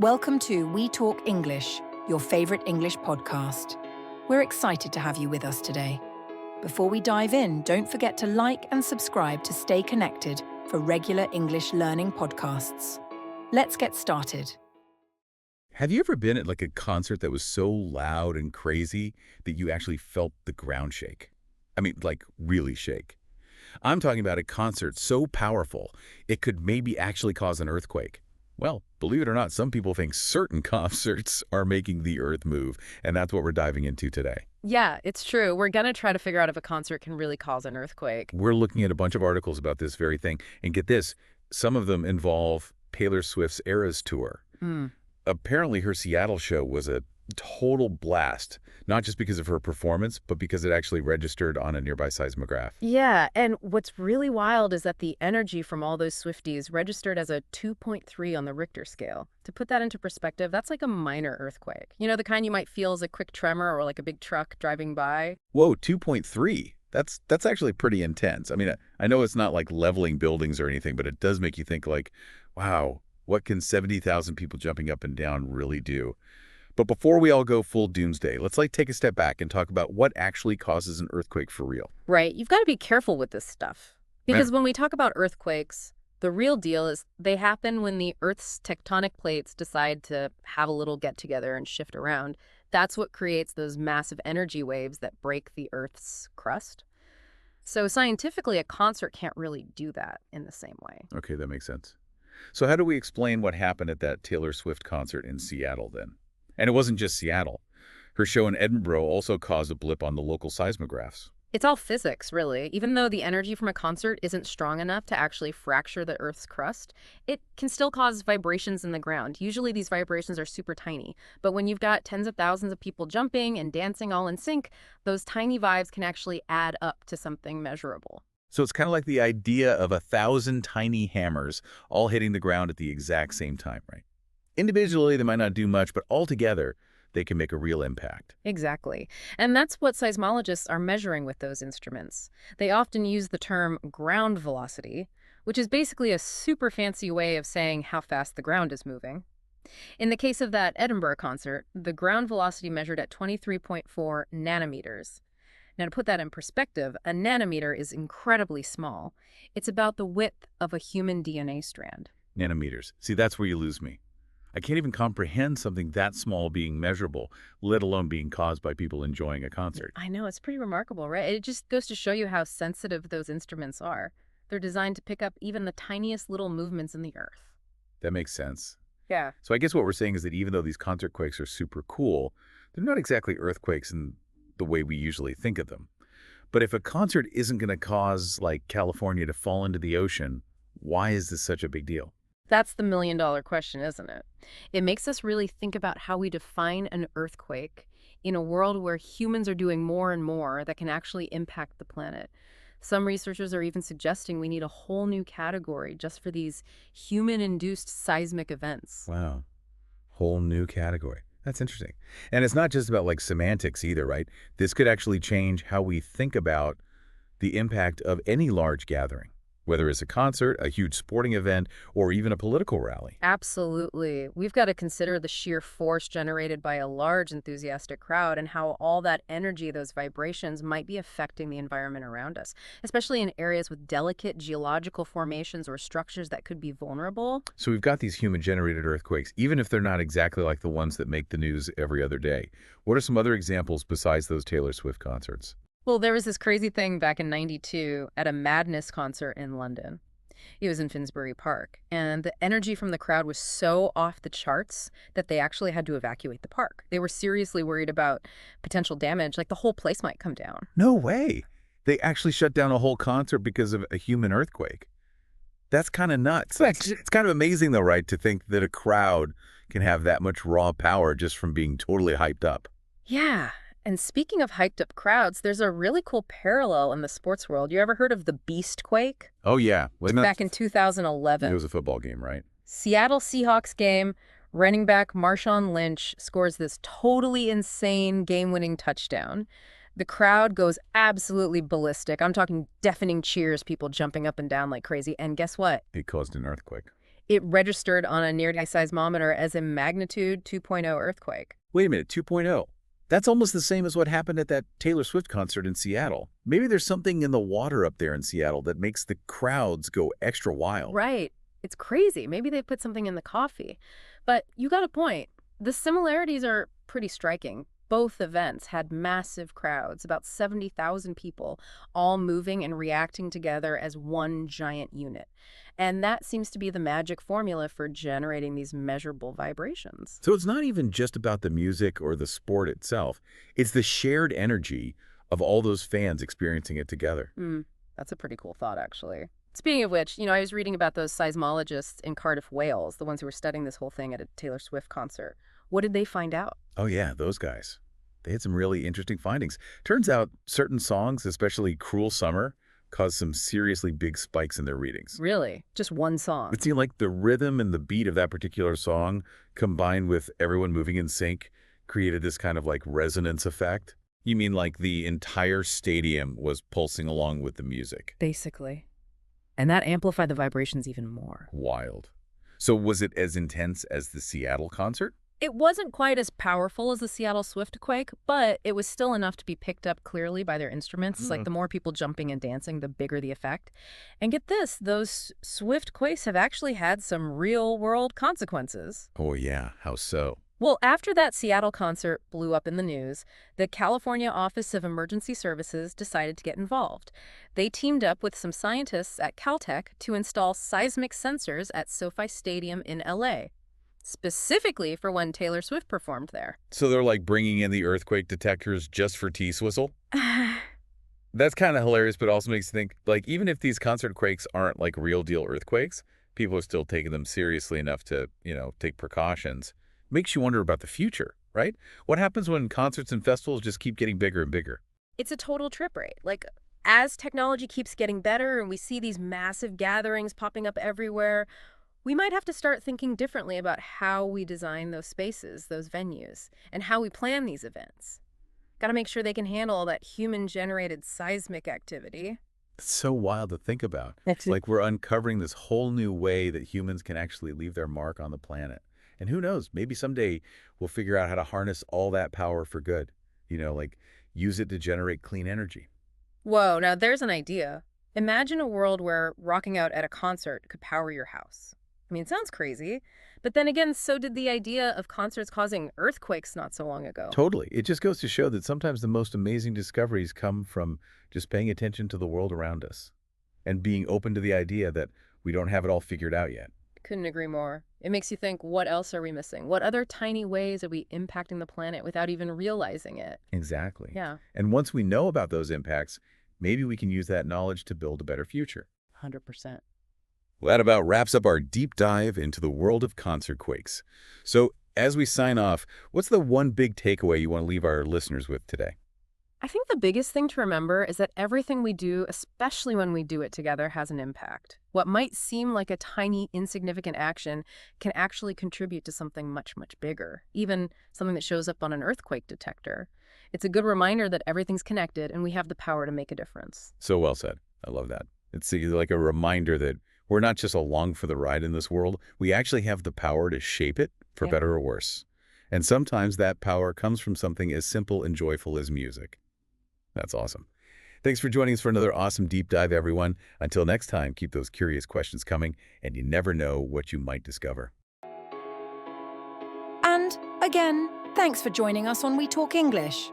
Welcome to We Talk English, your favorite English podcast. We're excited to have you with us today. Before we dive in, don't forget to like and subscribe to stay connected for regular English learning podcasts. Let's get started. Have you ever been at a concert that was so loud and crazy that you actually felt the ground shake? I mean, really shake. I'm talking about a concert so powerful it could maybe actually cause an earthquake. Well, believe it or not, some people think certain concerts are making the earth move, and that's what we're diving into today. Yeah, it's true. We're going to try to figure out if a concert can really cause an earthquake. We're looking at a bunch of articles about this very thing, and get this, some of them involve Taylor Swift's Eras Tour. Apparently, her Seattle show was a total blast, not just because of her performance, but because it actually registered on a nearby seismograph. Yeah, and what's really wild is that the energy from all those Swifties registered as a 2.3 on the Richter scale. To put that into perspective, that's like a minor earthquake. You know, the kind you might feel as a quick tremor or like a big truck driving by. Whoa, 2.3. That's actually pretty intense. I mean, I know it's not like leveling buildings or anything, but it does make you think wow, what can 70,000 people jumping up and down really do? But before we all go full doomsday, let's take a step back and talk about what actually causes an earthquake for real. Right, you've got to be careful with this stuff. Because when we talk about earthquakes, the real deal is they happen when the Earth's tectonic plates decide to have a little get-together and shift around. That's what creates those massive energy waves that break the Earth's crust. So scientifically, a concert can't really do that in the same way. Okay, that makes sense. So how do we explain what happened at that Taylor Swift concert in Seattle then? And it wasn't just Seattle. Her show in Edinburgh also caused a blip on the local seismographs. It's all physics, really. Even though the energy from a concert isn't strong enough to actually fracture the Earth's crust, it can still cause vibrations in the ground. Usually these vibrations are super tiny. But when you've got tens of thousands of people jumping and dancing all in sync, those tiny vibes can actually add up to something measurable. So it's kind of like the idea of 1,000 tiny hammers all hitting the ground at the exact same time, right? Individually, they might not do much, but altogether, they can make a real impact. Exactly. And that's what seismologists are measuring with those instruments. They often use the term ground velocity, which is basically a super fancy way of saying how fast the ground is moving. In the case of that Edinburgh concert, the ground velocity measured at 23.4 nanometers. Now, to put that in perspective, a nanometer is incredibly small. It's about the width of a human DNA strand. Nanometers. See, that's where you lose me. I can't even comprehend something that small being measurable, let alone being caused by people enjoying a concert. I know, it's pretty remarkable, right? It just goes to show you how sensitive those instruments are. They're designed to pick up even the tiniest little movements in the Earth. That makes sense. Yeah. So I guess what we're saying is that even though these concert quakes are super cool, they're not exactly earthquakes in the way we usually think of them. But if a concert isn't going to cause, California to fall into the ocean, why is this such a big deal? That's the million-dollar question, isn't it? It makes us really think about how we define an earthquake in a world where humans are doing more and more that can actually impact the planet. Some researchers are even suggesting we need a whole new category just for these human-induced seismic events. Wow. Whole new category. That's interesting. And it's not just about semantics either, right? This could actually change how we think about the impact of any large gathering, whether it's a concert, a huge sporting event, or even a political rally. Absolutely. We've got to consider the sheer force generated by a large enthusiastic crowd and how all that energy, those vibrations, might be affecting the environment around us, especially in areas with delicate geological formations or structures that could be vulnerable. So we've got these human-generated earthquakes, even if they're not exactly like the ones that make the news every other day. What are some other examples besides those Taylor Swift concerts? Well, there was this crazy thing back in '92 at a Madness concert in London. It was in Finsbury Park, and the energy from the crowd was so off the charts that they actually had to evacuate the park. They were seriously worried about potential damage, like the whole place might come down. No way. They actually shut down a whole concert because of a human earthquake. That's kind of nuts. It's kind of amazing, though, right, to think that a crowd can have that much raw power just from being totally hyped up. Yeah. And speaking of hyped up crowds, there's a really cool parallel in the sports world. You ever heard of the Beast Quake? Oh, yeah. Back in 2011. It was a football game, right? Seattle Seahawks game, running back Marshawn Lynch scores this totally insane game-winning touchdown. The crowd goes absolutely ballistic. I'm talking deafening cheers, people jumping up and down like crazy. And guess what? It caused an earthquake. It registered on a near-die seismometer as a magnitude 2.0 earthquake. Wait a minute, 2.0. That's almost the same as what happened at that Taylor Swift concert in Seattle. Maybe there's something in the water up there in Seattle that makes the crowds go extra wild. Right. It's crazy. Maybe they put something in the coffee. But you got a point. The similarities are pretty striking. Both events had massive crowds, about 70,000 people, all moving and reacting together as one giant unit. And that seems to be the magic formula for generating these measurable vibrations. So it's not even just about the music or the sport itself. It's the shared energy of all those fans experiencing it together. That's a pretty cool thought, actually. Speaking of which, I was reading about those seismologists in Cardiff, Wales, the ones who were studying this whole thing at a Taylor Swift concert. What did they find out? Oh yeah, those guys. They had some really interesting findings. Turns out certain songs, especially Cruel Summer, caused some seriously big spikes in their readings. Really? Just one song? It seemed like the rhythm and the beat of that particular song, combined with everyone moving in sync, created this kind of like resonance effect. You mean like the entire stadium was pulsing along with the music? Basically. And that amplified the vibrations even more. Wild. So was it as intense as the Seattle concert? It wasn't quite as powerful as the Seattle Swift quake, but it was still enough to be picked up clearly by their instruments. Like the more people jumping and dancing, the bigger the effect. And get this, those Swift quakes have actually had some real-world consequences. Oh yeah, how so? Well, after that Seattle concert blew up in the news, the California Office of Emergency Services decided to get involved. They teamed up with some scientists at Caltech to install seismic sensors at SoFi Stadium in LA, specifically for when Taylor Swift performed there. So they're like bringing in the earthquake detectors just for T-Swizzle? That's kind of hilarious, but also makes you think, like, even if these concert quakes aren't like real deal earthquakes, people are still taking them seriously enough to, take precautions. Makes you wonder about the future, right? What happens when concerts and festivals just keep getting bigger and bigger? It's a total trip rate. Like, as technology keeps getting better and we see these massive gatherings popping up everywhere, we might have to start thinking differently about how we design those spaces, those venues, and how we plan these events. Got to make sure they can handle all that human-generated seismic activity. It's so wild to think about. It's like we're uncovering this whole new way that humans can actually leave their mark on the planet. And who knows, maybe someday we'll figure out how to harness all that power for good. Like use it to generate clean energy. Whoa, now there's an idea. Imagine a world where rocking out at a concert could power your house. I mean, it sounds crazy, but then again, so did the idea of concerts causing earthquakes not so long ago. Totally. It just goes to show that sometimes the most amazing discoveries come from just paying attention to the world around us and being open to the idea that we don't have it all figured out yet. Couldn't agree more. It makes you think, what else are we missing? What other tiny ways are we impacting the planet without even realizing it? Exactly. Yeah. And once we know about those impacts, maybe we can use that knowledge to build a better future. 100%. Well, that about wraps up our deep dive into the world of concert quakes. So as we sign off, what's the one big takeaway you want to leave our listeners with today? I think the biggest thing to remember is that everything we do, especially when we do it together, has an impact. What might seem like a tiny, insignificant action can actually contribute to something much, much bigger, even something that shows up on an earthquake detector. It's a good reminder that everything's connected and we have the power to make a difference. So well said. I love that. It's like a reminder that we're not just along for the ride in this world. We actually have the power to shape it for better or worse. And sometimes that power comes from something as simple and joyful as music. That's awesome. Thanks for joining us for another awesome deep dive, everyone. Until next time, keep those curious questions coming, and you never know what you might discover. And again, thanks for joining us on We Talk English.